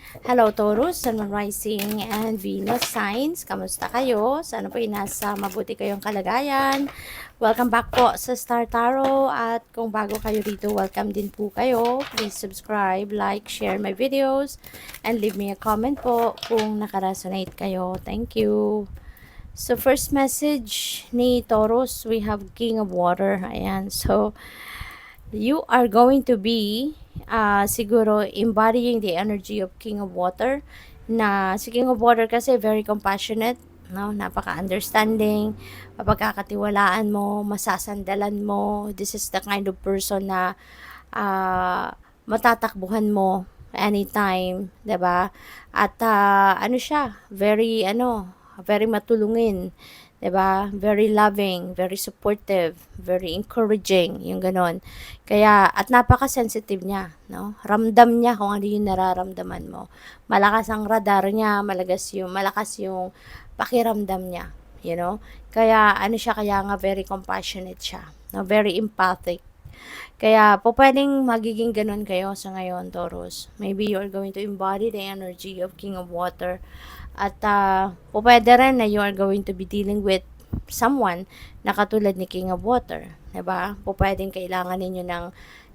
Hello Taurus, Sun, Moon, Rising, and Venus signs. Kamusta kayo? Sana po nasa mabuti kayong kalagayan. Welcome back po sa Star Tarot. At kung bago kayo dito, welcome din po kayo. Please subscribe, like, share my videos, and leave me a comment po kung nakaresonate kayo. Thank you. So first message ni Taurus, we have King of Water. Ayan, so you are going to be siguro embodying the energy of King of Water, na si King of Water kasi very compassionate, no? Napaka-understanding, mapagkakatiwalaan mo, masasandalan mo. This is the kind of person na matatakbuhan mo anytime, 'di ba? At ano siya, very matulungin, 'di ba? Very loving, very supportive, very encouraging, yung ganon. Kaya at napaka-sensitive niya, no? Ramdam niya kung ano yung nararamdaman mo. Malakas ang radar niya, malakas yung pakiramdam niya, you know? Kaya ano siya, kaya nga very compassionate siya, no? Very empathic. Kaya po pwedeng magiging ganun kayo sa ngayon, Taurus. Maybe you are going to embody the energy of King of Water. At po pwede rin na you are going to be dealing with someone na katulad ni King of Water. Diba? Po pwedeng kailangan ninyo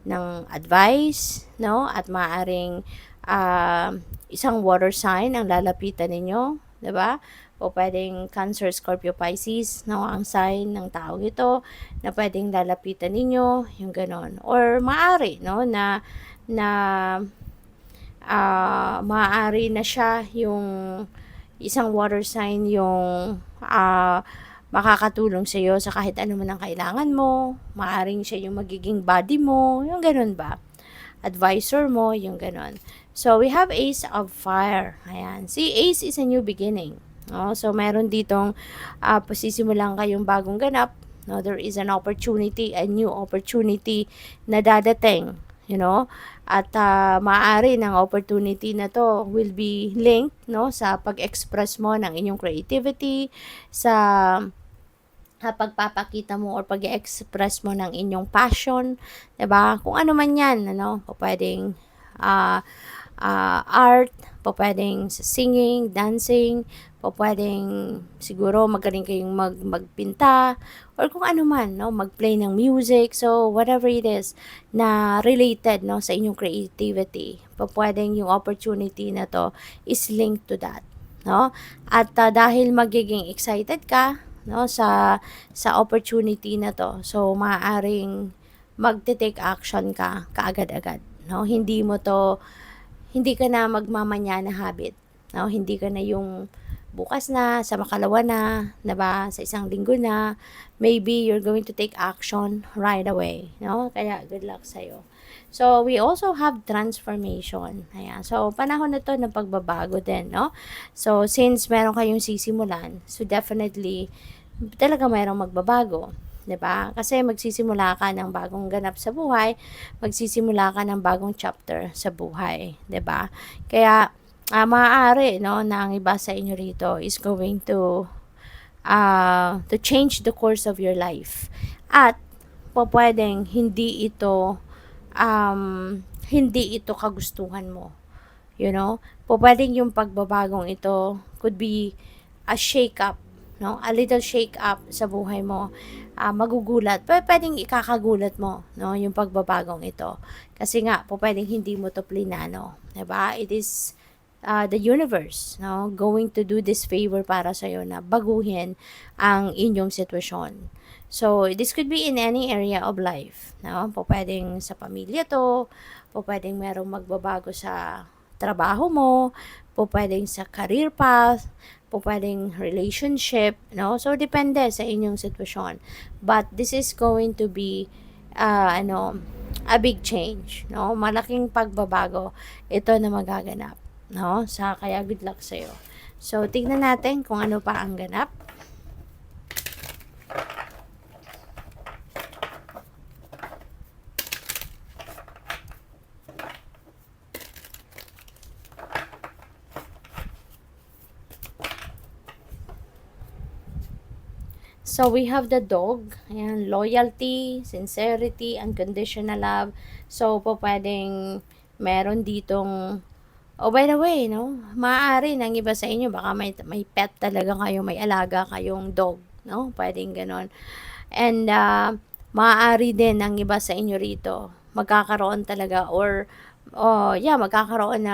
ng advice, no? At maaaring isang water sign ang lalapitan ninyo. Diba? O pwedeng Cancer, Scorpio, Pisces, no, ang sign ng tao ito na pwedeng lalapitan ninyo, yung ganon. Or maaari, no, na maaari na siya yung isang water sign yung makakatulong sa iyo sa kahit ano man ang kailangan mo. Maaring siya yung magiging buddy mo, yung ganon ba? Advisor mo, yung ganon. So, we have Ace of Fire. Ayan. Si Ace is a new beginning. No? So, meron ditong pasisimulan kayong bagong ganap. No? There is an opportunity, a new opportunity na dadating. You know? At maaari ng opportunity na to will be linked, no, sa pag-express mo ng inyong creativity, sa pagpapakita mo or pag-express mo ng inyong passion, 'di ba? Kung ano man 'yan, ano, pwedeng art, pwedeng singing, dancing, pwedeng siguro magaling kayong magpinta, or kung ano man, no, mag-play ng music. So, whatever it is na related, no, sa inyong creativity, pwedeng yung opportunity na to is linked to that, no? At dahil magiging excited ka, no, sa opportunity na to, so maaaring magte-take action ka kaagad-agad, no? Hindi ka na magmamanya na habit, no? Hindi ka na yung bukas na, sa makalawa na, 'di ba? Sa isang linggo na, maybe you're going to take action right away, no? Kaya good luck sa iyo. So, we also have transformation. Ayan. So, panahon na to ng pagbabago din, no? So, since meron kayong sisimulan, so definitely, talaga mayroong magbabago. 'Di ba? Kasi magsisimula ka ng bagong ganap sa buhay, magsisimula ka ng bagong chapter sa buhay, 'di ba? Kaya maaari, no, na ang iba sa inyo rito is going to change the course of your life. At pwedeng hindi ito kagustuhan mo. You know? Pwedeng yung pagbabagong ito could be a shake up, no? A little shake up sa buhay mo. Magugulat. Pwedeng ikakagulat mo, no, yung pagbabagong ito. Kasi nga, pwedeng hindi mo to plinano, 'di ba? It is the universe, no, going to do this favor para sa iyo na baguhin ang inyong sitwasyon. So, this could be in any area of life, no? Pwedeng sa pamilya to, pwedeng merong magbabago sa trabaho mo, pwedeng sa career path, pwedeng relationship, no? So, depende sa inyong sitwasyon. But this is going to be a big change, no? Malaking pagbabago ito na magaganap, no? Kaya good luck sa iyo. So, tignan natin kung ano pa ang ganap. So, we have the dog. Ayan, loyalty, sincerity, unconditional love. So, pwedeng meron ditong Oh, by the way, no, maaari ng iba sa inyo baka may pet talaga kayo, may alaga kayong dog, no? Puwedeng gano'n. And, maaari din ng iba sa inyo rito, magkakaroon talaga or yeah, magkakaroon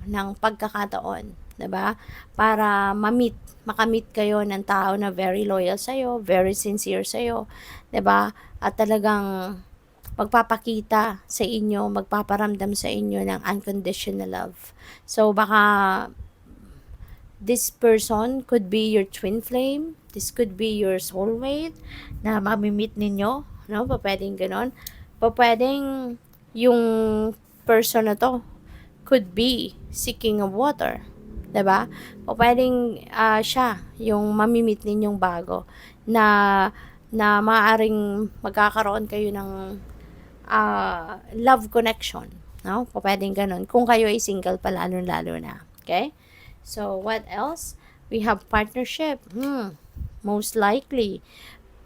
ng pagkakataon, 'di ba? Para makamit kayo ng tao na very loyal sa'yo, very sincere sa'yo, 'di ba? At talagang magpapakita sa inyo, magpaparamdam sa inyo ng unconditional love. So, baka this person could be your twin flame, this could be your soulmate na mamimit ninyo, no? Pwedeng ganon. Pwedeng yung person na to could be seeking of water, 'di ba? Pwedeng siya yung mamimit ninyong bago na maaaring magkakaroon kayo ng love connection, no? Pwedeng ganon. Kung kayo ay single pa, lalo-lalo na. Okay? So, what else? We have partnership. Most likely,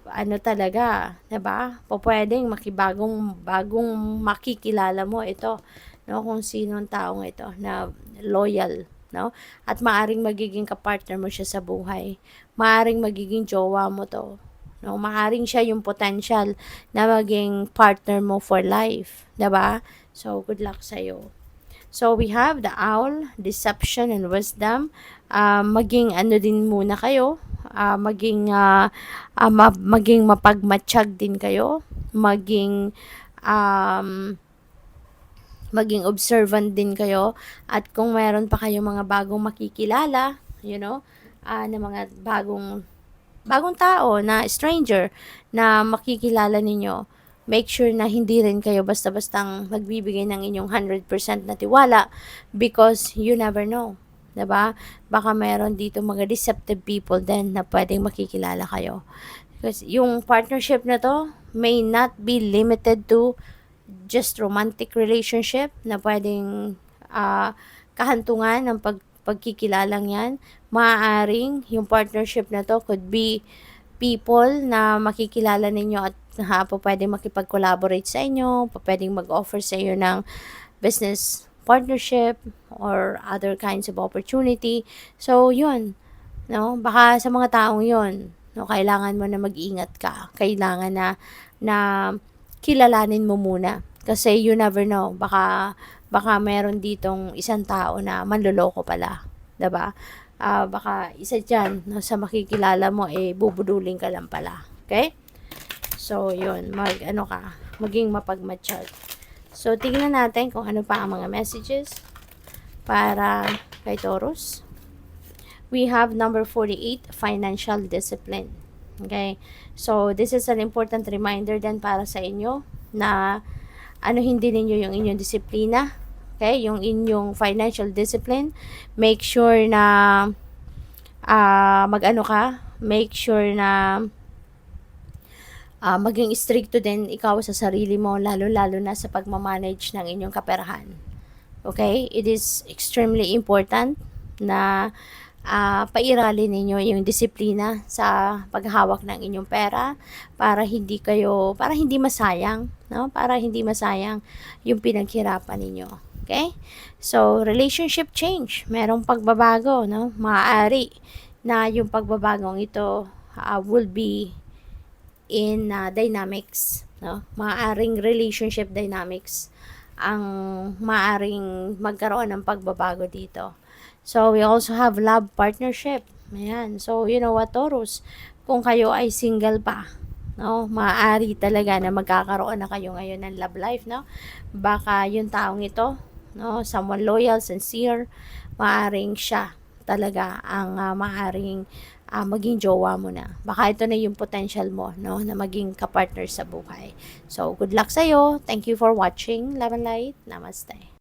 ano talaga, 'di ba? Pwedeng bagong makikilala mo ito, no? Kung sino ang taong ito na loyal, no? At maaring magiging kapartner mo siya sa buhay. Maaring magiging jowa mo to. No, maaring siya yung potential na maging partner mo for life, 'di ba? So, good luck sa iyo. So, we have the owl, deception, and wisdom. Maging ano din muna kayo, maging mapagmatsyag din kayo, um, maging observant din kayo, at kung meron pa kayong mga bagong makikilala, na mga bagong tao na stranger na makikilala ninyo, make sure na hindi rin kayo basta-bastang magbibigay ng inyong 100% na tiwala, because you never know, 'di ba? Baka meron dito mga deceptive people din na pwedeng makikilala kayo. Kasi yung partnership na to may not be limited to just romantic relationship na pwedeng kahantungan ng pagkikilalang yan. Maaaring yung partnership na to could be people na makikilala ninyo at pwedeng makipag-collaborate sa inyo, pwedeng mag-offer sa iyo ng business partnership or other kinds of opportunity. So, yun, no? Baka sa mga taong yun, no, kailangan mo na mag-ingat ka. Kailangan na kilalanin mo muna. Kasi you never know, baka meron ditong isang tao na manloloko pala, 'di ba? Baka isa diyan, no, sa makikilala mo bubudulin ka lang pala. Okay? So, yun, maging mapagmatsyag. So, tingnan natin kung ano pa ang mga messages para kay Taurus. We have number 48, financial discipline. Okay? So, this is an important reminder din para sa inyo na hindi ninyo yung inyong disiplina. Okay? Yung inyong financial discipline. Make sure na make sure na maging stricto din ikaw sa sarili mo, lalo-lalo na sa pagmamanage ng inyong kaperahan. Okay? It is extremely important na pairalin ninyo yung disiplina sa paghawak ng inyong pera para hindi masayang, no? Para hindi masayang yung pinaghirapan ninyo. Okay? So, relationship change, merong pagbabago, no? Maaari na yung pagbabagong ito will be in dynamics, no? Maaring relationship dynamics ang maaring magkaroon ng pagbabago dito. So, we also have love partnership. Ayan. So, you know what, Taurus? Kung kayo ay single pa, no, maaari talaga na magkakaroon na kayo ngayon ng love life, no? Baka yung taong ito, no, someone loyal, sincere, maaring siya talaga ang maaring maging jowa mo na. Baka ito na yung potential mo, no, na maging kapartner sa buhay. So, good luck sa'yo. Thank you for watching. Love and light. Namaste.